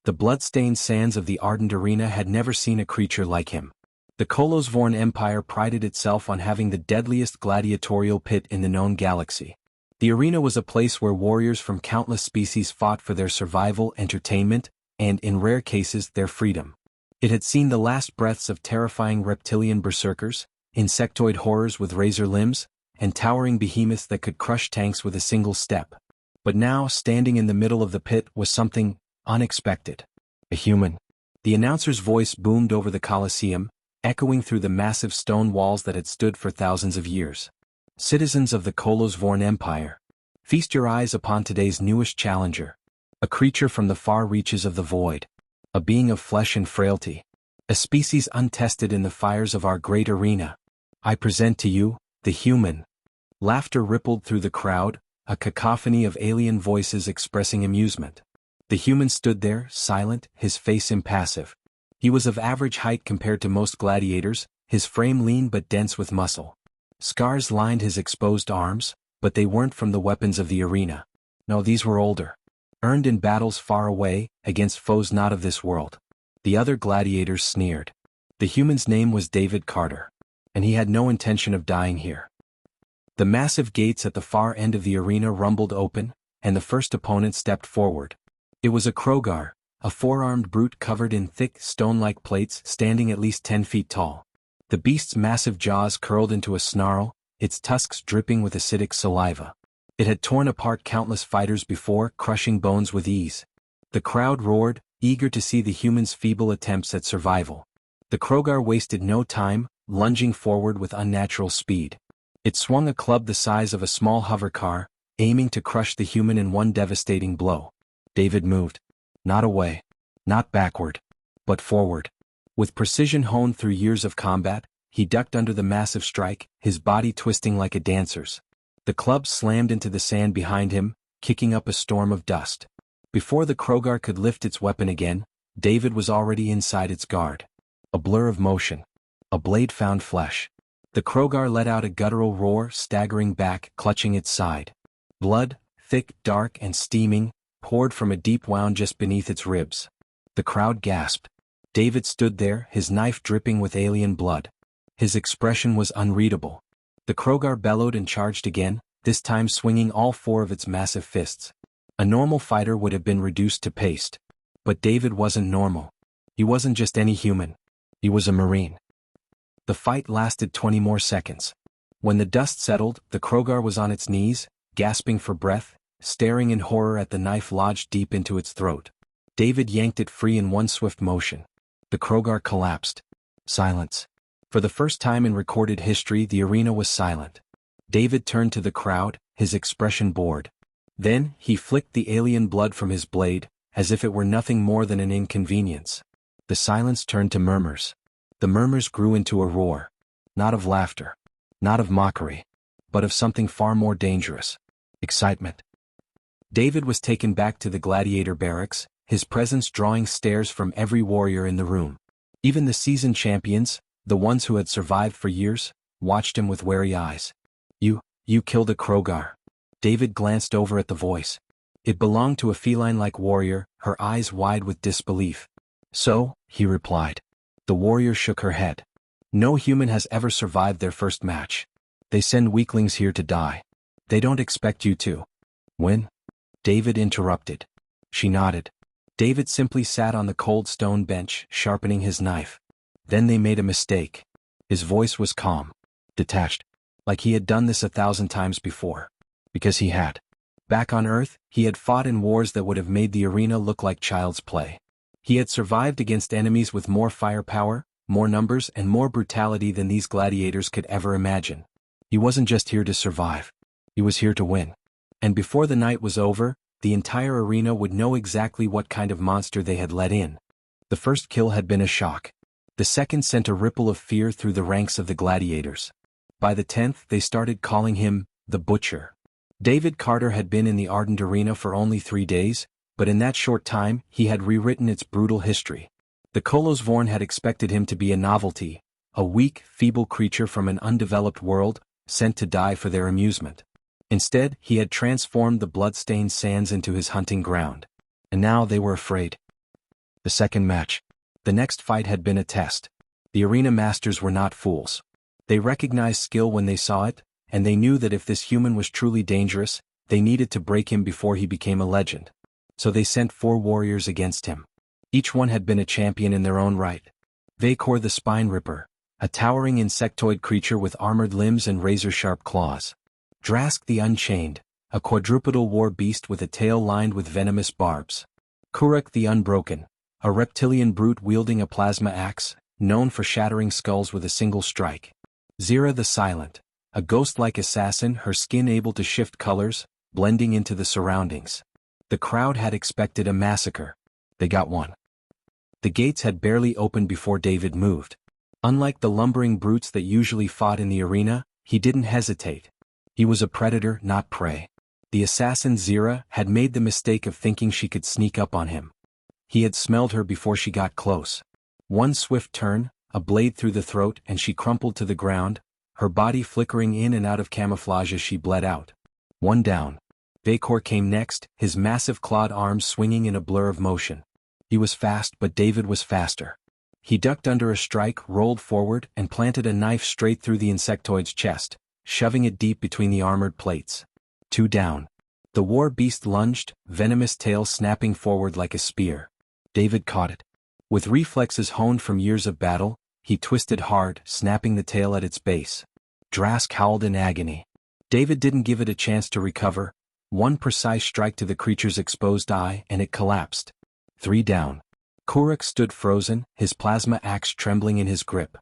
The blood-stained sands of the ardent arena had never seen a creature like him. The Kolosvorn Empire prided itself on having the deadliest gladiatorial pit in the known galaxy. The arena was a place where warriors from countless species fought for their survival, entertainment, and, in rare cases, their freedom. It had seen the last breaths of terrifying reptilian berserkers, insectoid horrors with razor limbs, and towering behemoths that could crush tanks with a single step. But now, standing in the middle of the pit was something unexpected. A human. The announcer's voice boomed over the Colosseum, echoing through the massive stone walls that had stood for thousands of years. Citizens of the Kolosvorn Empire, feast your eyes upon today's newest challenger. A creature from the far reaches of the void. A being of flesh and frailty. A species untested in the fires of our great arena. I present to you, the human. Laughter rippled through the crowd, a cacophony of alien voices expressing amusement. The human stood there, silent, his face impassive. He was of average height compared to most gladiators, his frame lean but dense with muscle. Scars lined his exposed arms, but they weren't from the weapons of the arena. No, these were older. Earned in battles far away, against foes not of this world. The other gladiators sneered. The human's name was David Carter. And he had no intention of dying here. The massive gates at the far end of the arena rumbled open, and the first opponent stepped forward. It was a Krogar, a four-armed brute covered in thick, stone-like plates standing at least 10 feet tall. The beast's massive jaws curled into a snarl, its tusks dripping with acidic saliva. It had torn apart countless fighters before, crushing bones with ease. The crowd roared, eager to see the human's feeble attempts at survival. The Krogar wasted no time, lunging forward with unnatural speed. It swung a club the size of a small hover car, aiming to crush the human in one devastating blow. David moved. Not away. Not backward. But forward. With precision honed through years of combat, he ducked under the massive strike, his body twisting like a dancer's. The club slammed into the sand behind him, kicking up a storm of dust. Before the Krogar could lift its weapon again, David was already inside its guard. A blur of motion. A blade found flesh. The Krogar let out a guttural roar, staggering back, clutching its side. Blood, thick, dark, and steaming, poured from a deep wound just beneath its ribs. The crowd gasped. David stood there, his knife dripping with alien blood. His expression was unreadable. The Krogar bellowed and charged again, this time swinging all four of its massive fists. A normal fighter would have been reduced to paste. But David wasn't normal. He wasn't just any human. He was a Marine. The fight lasted 20 more seconds. When the dust settled, the Krogar was on its knees, gasping for breath, staring in horror at the knife lodged deep into its throat. David yanked it free in one swift motion. The Krogar collapsed. Silence. For the first time in recorded history, the arena was silent. David turned to the crowd, his expression bored. Then, he flicked the alien blood from his blade, as if it were nothing more than an inconvenience. The silence turned to murmurs. The murmurs grew into a roar. Not of laughter. Not of mockery. But of something far more dangerous. Excitement. David was taken back to the gladiator barracks, his presence drawing stares from every warrior in the room. Even the seasoned champions, the ones who had survived for years, watched him with wary eyes. You killed a Krogar. David glanced over at the voice. It belonged to a feline-like warrior, her eyes wide with disbelief. So, he replied. The warrior shook her head. No human has ever survived their first match. They send weaklings here to die. They don't expect you to win. David interrupted. She nodded. David simply sat on the cold stone bench, sharpening his knife. Then they made a mistake. His voice was calm, detached, like he had done this 1,000 times before. Because he had. Back on Earth, he had fought in wars that would have made the arena look like child's play. He had survived against enemies with more firepower, more numbers, and more brutality than these gladiators could ever imagine. He wasn't just here to survive. He was here to win. And before the night was over, the entire arena would know exactly what kind of monster they had let in. The first kill had been a shock. The second sent a ripple of fear through the ranks of the gladiators. By the 10th, they started calling him the Butcher. David Carter had been in the ardent arena for only 3 days, but in that short time, he had rewritten its brutal history. The Kolosvorn had expected him to be a novelty, a weak, feeble creature from an undeveloped world, sent to die for their amusement. Instead, he had transformed the blood-stained sands into his hunting ground. And now they were afraid. The second match. The next fight had been a test. The arena masters were not fools. They recognized skill when they saw it, and they knew that if this human was truly dangerous, they needed to break him before he became a legend. So they sent 4 warriors against him. Each one had been a champion in their own right. Vekor the Spine Ripper, a towering insectoid creature with armored limbs and razor-sharp claws. Drask the Unchained, a quadrupedal war beast with a tail lined with venomous barbs. Kuruk the Unbroken, a reptilian brute wielding a plasma axe, known for shattering skulls with a single strike. Zira the Silent, a ghost-like assassin, her skin able to shift colors, blending into the surroundings. The crowd had expected a massacre. They got one. The gates had barely opened before David moved. Unlike the lumbering brutes that usually fought in the arena, he didn't hesitate. He was a predator, not prey. The assassin Zira had made the mistake of thinking she could sneak up on him. He had smelled her before she got close. One swift turn, a blade through the throat, and she crumpled to the ground, her body flickering in and out of camouflage as she bled out. One down. Vekor came next, his massive clawed arms swinging in a blur of motion. He was fast, but David was faster. He ducked under a strike, rolled forward, and planted a knife straight through the insectoid's chest, shoving it deep between the armored plates. 2 down. The war beast lunged, venomous tail snapping forward like a spear. David caught it. With reflexes honed from years of battle, he twisted hard, snapping the tail at its base. Drask howled in agony. David didn't give it a chance to recover. One precise strike to the creature's exposed eye, and it collapsed. 3 down. Kuruk stood frozen, his plasma axe trembling in his grip.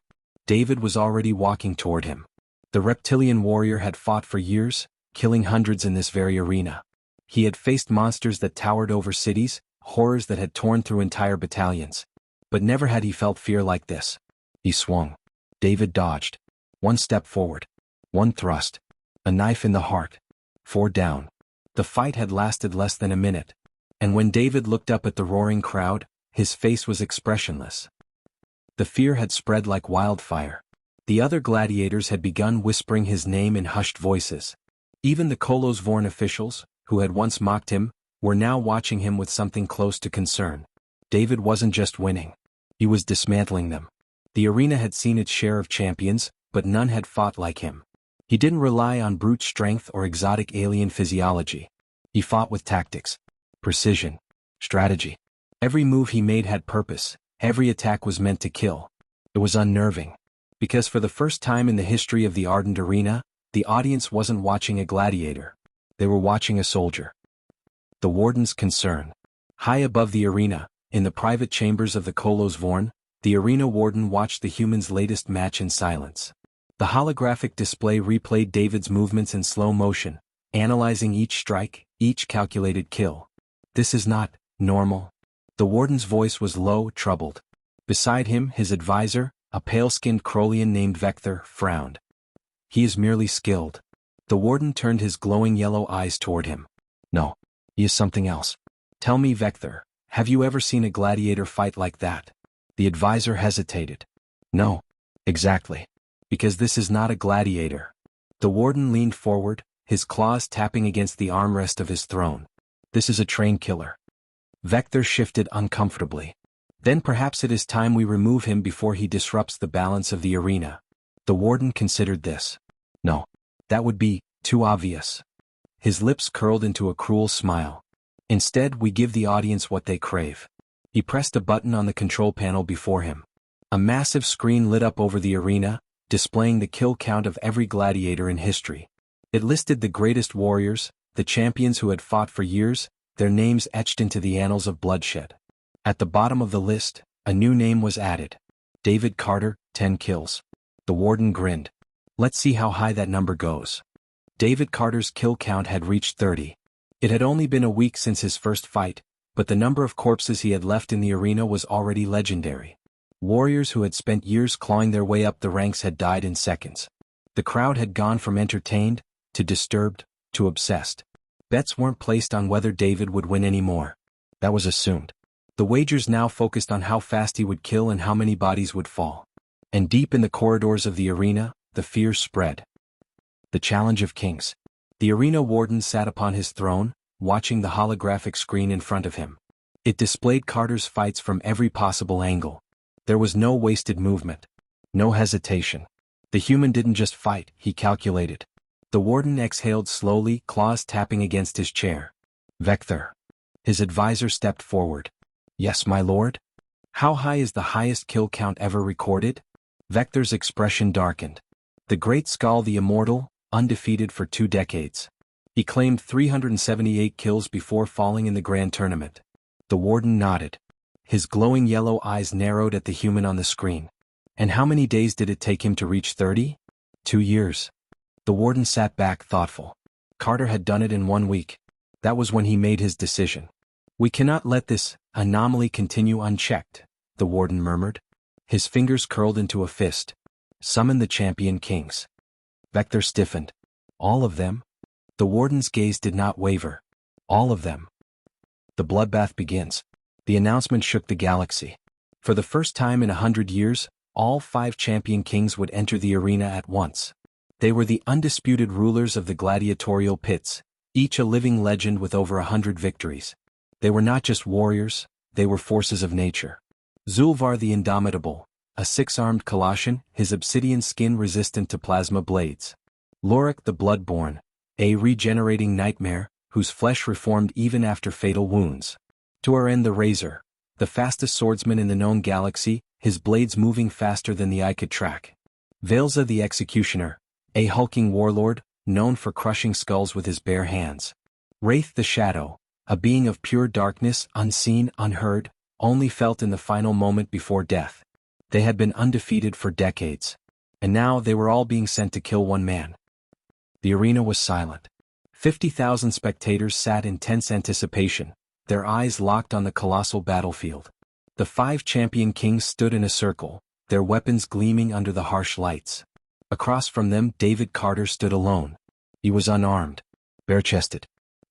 David was already walking toward him. The reptilian warrior had fought for years, killing hundreds in this very arena. He had faced monsters that towered over cities, horrors that had torn through entire battalions. But never had he felt fear like this. He swung. David dodged. 1 step forward. 1 thrust. A knife in the heart. 4 down. The fight had lasted less than a minute. And when David looked up at the roaring crowd, his face was expressionless. The fear had spread like wildfire. The other gladiators had begun whispering his name in hushed voices. Even the Kolosvorn officials, who had once mocked him, were now watching him with something close to concern. David wasn't just winning. He was dismantling them. The arena had seen its share of champions, but none had fought like him. He didn't rely on brute strength or exotic alien physiology. He fought with tactics, precision, strategy. Every move he made had purpose, every attack was meant to kill. It was unnerving. Because for the first time in the history of the Ardent Arena, the audience wasn't watching a gladiator. They were watching a soldier. The Warden's concern. High above the arena, in the private chambers of the Kolosvorn, the arena warden watched the humans' latest match in silence. The holographic display replayed David's movements in slow motion, analyzing each strike, each calculated kill. This is not normal. The warden's voice was low, troubled. Beside him, his advisor, a pale-skinned Crolian named Vector, frowned. He is merely skilled. The warden turned his glowing yellow eyes toward him. No, he is something else. Tell me, Vector, have you ever seen a gladiator fight like that? The advisor hesitated. No. Exactly. Because this is not a gladiator. The warden leaned forward, his claws tapping against the armrest of his throne. This is a trained killer. Vector shifted uncomfortably. Then perhaps it is time we remove him before he disrupts the balance of the arena. The warden considered this. No. That would be too obvious. His lips curled into a cruel smile. Instead, we give the audience what they crave. He pressed a button on the control panel before him. A massive screen lit up over the arena, displaying the kill count of every gladiator in history. It listed the greatest warriors, the champions who had fought for years, their names etched into the annals of bloodshed. At the bottom of the list, a new name was added. David Carter, 10 kills. The warden grinned. Let's see how high that number goes. David Carter's kill count had reached 30. It had only been a week since his first fight, but the number of corpses he had left in the arena was already legendary. Warriors who had spent years clawing their way up the ranks had died in seconds. The crowd had gone from entertained, to disturbed, to obsessed. Bets weren't placed on whether David would win anymore. That was assumed. The wagers now focused on how fast he would kill and how many bodies would fall. And deep in the corridors of the arena, the fears spread. The Challenge of Kings. The arena warden sat upon his throne, watching the holographic screen in front of him. It displayed Carter's fights from every possible angle. There was no wasted movement. No hesitation. The human didn't just fight, he calculated. The warden exhaled slowly, claws tapping against his chair. Vector. His advisor stepped forward. Yes, my lord? How high is the highest kill count ever recorded? Vector's expression darkened. The Great Skull, the immortal, undefeated for 2 decades. He claimed 378 kills before falling in the grand tournament. The warden nodded. His glowing yellow eyes narrowed at the human on the screen. And how many days did it take him to reach 30? 2 years. The warden sat back, thoughtful. Carter had done it in 1 week. That was when he made his decision. We cannot let this anomaly continue unchecked, the warden murmured. His fingers curled into a fist. Summon the champion kings. Vector stiffened. All of them? The warden's gaze did not waver. All of them. The bloodbath begins. The announcement shook the galaxy. For the first time in 100 years, all 5 champion kings would enter the arena at once. They were the undisputed rulers of the gladiatorial pits, each a living legend with over 100 victories. They were not just warriors, they were forces of nature. Zulvar the Indomitable, a 6-armed Colossian, his obsidian skin resistant to plasma blades. Lorik the Bloodborne, a regenerating nightmare, whose flesh reformed even after fatal wounds. Tuaren the Razor, the fastest swordsman in the known galaxy, his blades moving faster than the eye could track. Velza the Executioner, a hulking warlord, known for crushing skulls with his bare hands. Wraith the Shadow, a being of pure darkness, unseen, unheard, only felt in the final moment before death. They had been undefeated for decades. And now they were all being sent to kill one man. The arena was silent. 50,000 spectators sat in tense anticipation, their eyes locked on the colossal battlefield. The 5 champion kings stood in a circle, their weapons gleaming under the harsh lights. Across from them, David Carter stood alone. He was unarmed, bare-chested.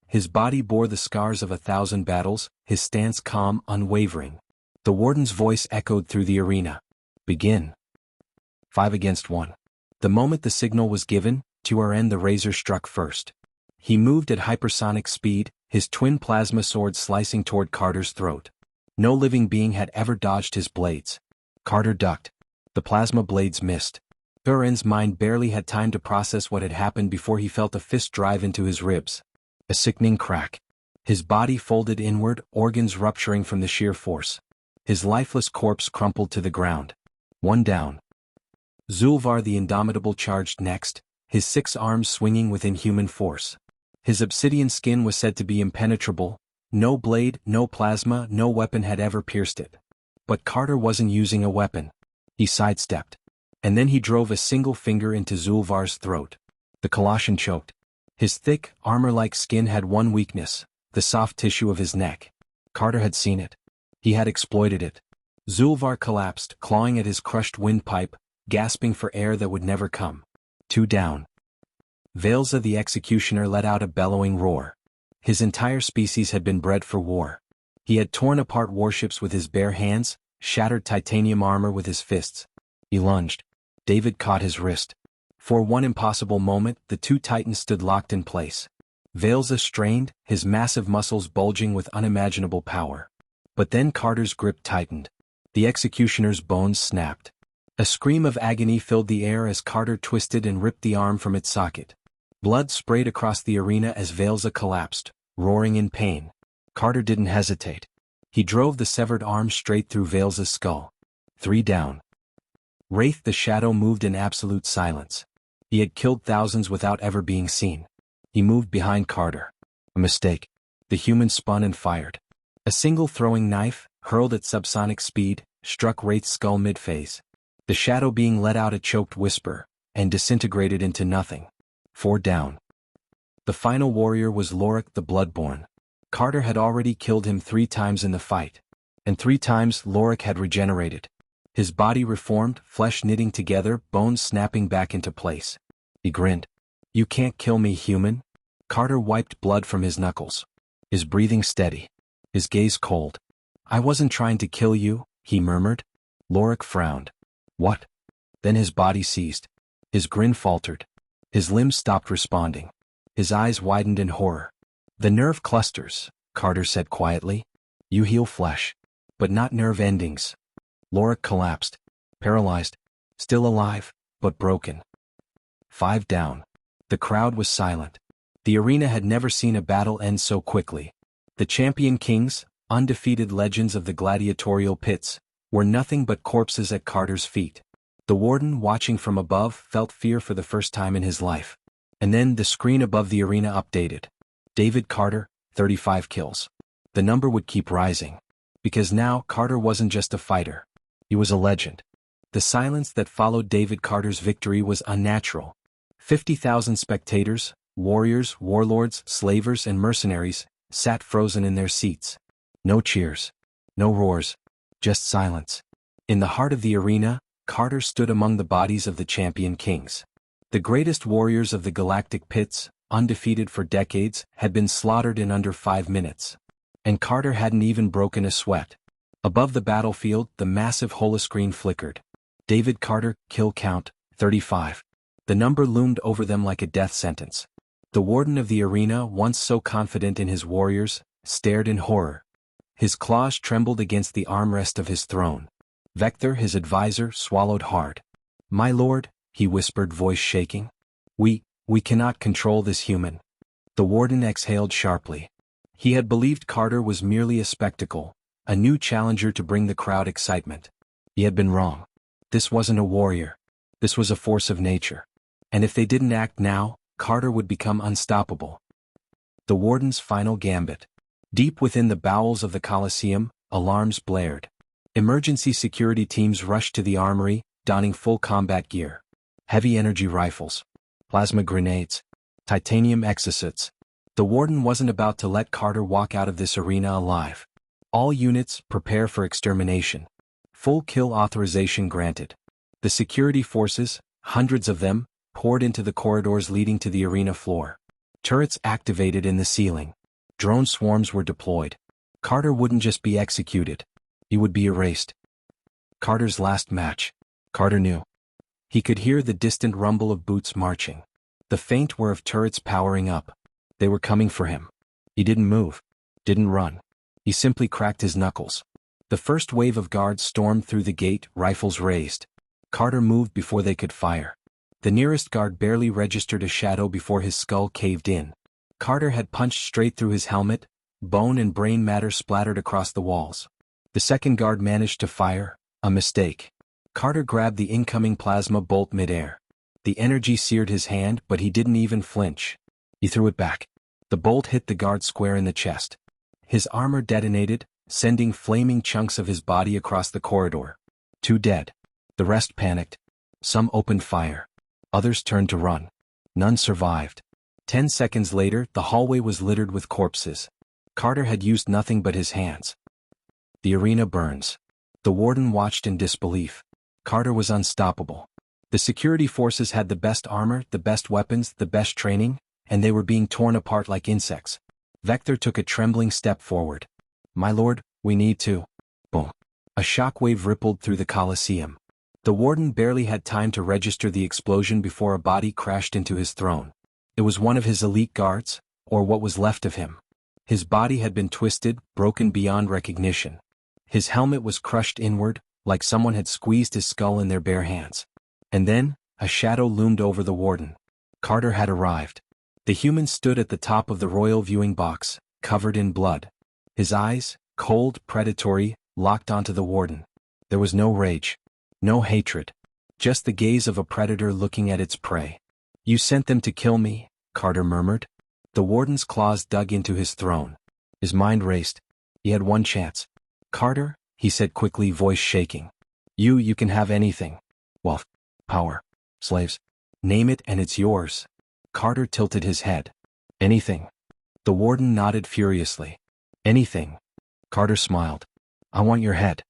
His body bore the scars of 1,000 battles, his stance calm, unwavering. The warden's voice echoed through the arena. Begin. 5 against 1. The moment the signal was given, Tuaren the Razor struck first. He moved at hypersonic speed, his twin plasma sword slicing toward Carter's throat. No living being had ever dodged his blades. Carter ducked. The plasma blades missed. Tuaren's mind barely had time to process what had happened before he felt a fist drive into his ribs. A sickening crack. His body folded inward, organs rupturing from the sheer force. His lifeless corpse crumpled to the ground. 1 down. Zulvar the Indomitable charged next, his 6 arms swinging with inhuman force. His obsidian skin was said to be impenetrable. No blade, no plasma, no weapon had ever pierced it. But Carter wasn't using a weapon. He sidestepped. And then he drove a single finger into Zulvar's throat. The Colossian choked. His thick, armor-like skin had one weakness, the soft tissue of his neck. Carter had seen it. He had exploited it. Zulvar collapsed, clawing at his crushed windpipe, gasping for air that would never come. 2 down. Velza the Executioner let out a bellowing roar. His entire species had been bred for war. He had torn apart warships with his bare hands, shattered titanium armor with his fists. He lunged. David caught his wrist. For one impossible moment, the 2 titans stood locked in place. Velza strained, his massive muscles bulging with unimaginable power. But then Carter's grip tightened. The Executioner's bones snapped. A scream of agony filled the air as Carter twisted and ripped the arm from its socket. Blood sprayed across the arena as Velza collapsed, roaring in pain. Carter didn't hesitate. He drove the severed arm straight through Velza's skull. 3 down. Wraith the Shadow moved in absolute silence. He had killed thousands without ever being seen. He moved behind Carter. A mistake. The human spun and fired. A single throwing knife, hurled at subsonic speed, struck Wraith's skull mid-phase. The shadow being let out a choked whisper, and disintegrated into nothing. 4 down. The final warrior was Lorik the Bloodborne. Carter had already killed him 3 times in the fight. And 3 times Lorik had regenerated. His body reformed, flesh knitting together, bones snapping back into place. He grinned. You can't kill me, human. Carter wiped blood from his knuckles. His breathing steady. His gaze cold. I wasn't trying to kill you, he murmured. Lorik frowned. What? Then his body seized. His grin faltered. His limbs stopped responding. His eyes widened in horror. The nerve clusters, Carter said quietly. You heal flesh, but not nerve endings. Lorik collapsed, paralyzed, still alive, but broken. 5 down. The crowd was silent. The arena had never seen a battle end so quickly. The champion kings, undefeated legends of the gladiatorial pits, were nothing but corpses at Carter's feet. The warden, watching from above, felt fear for the first time in his life. And then the screen above the arena updated. David Carter, 35 kills. The number would keep rising. Because now Carter wasn't just a fighter. He was a legend. The silence that followed David Carter's victory was unnatural. 50,000 spectators, warriors, warlords, slavers, and mercenaries, sat frozen in their seats. No cheers. No roars. Just silence. In the heart of the arena, Carter stood among the bodies of the champion kings. The greatest warriors of the Galactic pits, undefeated for decades, had been slaughtered in under 5 minutes. And Carter hadn't even broken a sweat. Above the battlefield, the massive holoscreen flickered. David Carter, kill count, 35. The number loomed over them like a death sentence. The warden of the arena, once so confident in his warriors, stared in horror. His claws trembled against the armrest of his throne. Vector, his advisor, swallowed hard. "My lord," he whispered, voice shaking. We cannot control this human." The warden exhaled sharply. He had believed Carter was merely a spectacle, a new challenger to bring the crowd excitement. He had been wrong. This wasn't a warrior. This was a force of nature. And if they didn't act now, Carter would become unstoppable. The warden's final gambit. Deep within the bowels of the Colosseum, alarms blared. Emergency security teams rushed to the armory, donning full combat gear. Heavy energy rifles, plasma grenades, titanium exocets. The warden wasn't about to let Carter walk out of this arena alive. All units, prepare for extermination. Full kill authorization granted. The security forces, hundreds of them, poured into the corridors leading to the arena floor. Turrets activated in the ceiling. Drone swarms were deployed. Carter wouldn't just be executed. He would be erased. Carter's last match. Carter knew. He could hear the distant rumble of boots marching. The faint whir of turrets powering up. They were coming for him. He didn't move. Didn't run. He simply cracked his knuckles. The first wave of guards stormed through the gate, rifles raised. Carter moved before they could fire. The nearest guard barely registered a shadow before his skull caved in. Carter had punched straight through his helmet. Bone and brain matter splattered across the walls. The second guard managed to fire. A mistake. Carter grabbed the incoming plasma bolt midair. The energy seared his hand, but he didn't even flinch. He threw it back. The bolt hit the guard square in the chest. His armor detonated, sending flaming chunks of his body across the corridor. 2 dead. The rest panicked. Some opened fire. Others turned to run. None survived. 10 seconds later, the hallway was littered with corpses. Carter had used nothing but his hands. The arena burns. The warden watched in disbelief. Carter was unstoppable. The security forces had the best armor, the best weapons, the best training, and they were being torn apart like insects. Vector took a trembling step forward. "My lord, we need to." Boom. A shockwave rippled through the Colosseum. The warden barely had time to register the explosion before a body crashed into his throne. It was one of his elite guards, or what was left of him. His body had been twisted, broken beyond recognition. His helmet was crushed inward, like someone had squeezed his skull in their bare hands. And then, a shadow loomed over the warden. Carter had arrived. The human stood at the top of the royal viewing box, covered in blood. His eyes, cold, predatory, locked onto the warden. There was no rage. No hatred. Just the gaze of a predator looking at its prey. "You sent them to kill me," Carter murmured. The warden's claws dug into his throne. His mind raced. He had one chance. "Carter," he said quickly, voice shaking. You can have anything. Wealth. Power. Slaves. Name it and it's yours." Carter tilted his head. "Anything." The warden nodded furiously. "Anything." Carter smiled. "I want your head."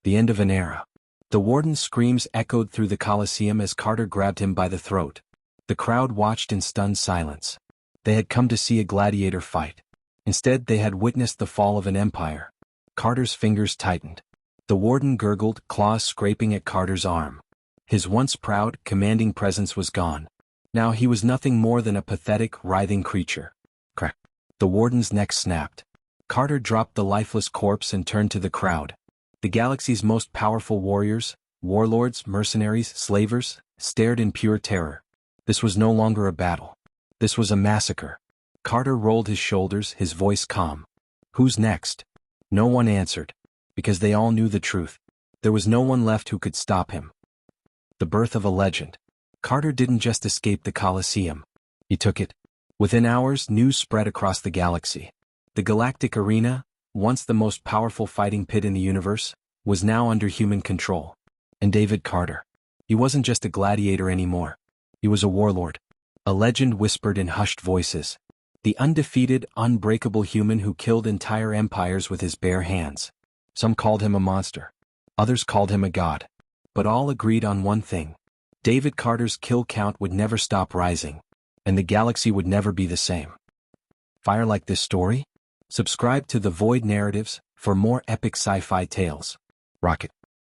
The end of an era. The warden's screams echoed through the Colosseum as Carter grabbed him by the throat. The crowd watched in stunned silence. They had come to see a gladiator fight. Instead, they had witnessed the fall of an empire. Carter's fingers tightened. The warden gurgled, claws scraping at Carter's arm. His once proud, commanding presence was gone. Now he was nothing more than a pathetic, writhing creature. Crack. The warden's neck snapped. Carter dropped the lifeless corpse and turned to the crowd. The galaxy's most powerful warriors, warlords, mercenaries, slavers, stared in pure terror. This was no longer a battle. This was a massacre. Carter rolled his shoulders, his voice calm. Who's next? No one answered. Because they all knew the truth. There was no one left who could stop him. The birth of a legend. Carter didn't just escape the Colosseum. He took it. Within hours, news spread across the galaxy. The Galactic Arena, once the most powerful fighting pit in the universe, was now under human control. And David Carter. He wasn't just a gladiator anymore. He was a warlord. A legend whispered in hushed voices. The undefeated, unbreakable human who killed entire empires with his bare hands. Some called him a monster. Others called him a god. But all agreed on one thing. David Carter's kill count would never stop rising. And the galaxy would never be the same. Fire like this story? Subscribe to The Void Narratives for more epic sci-fi tales. Rocket.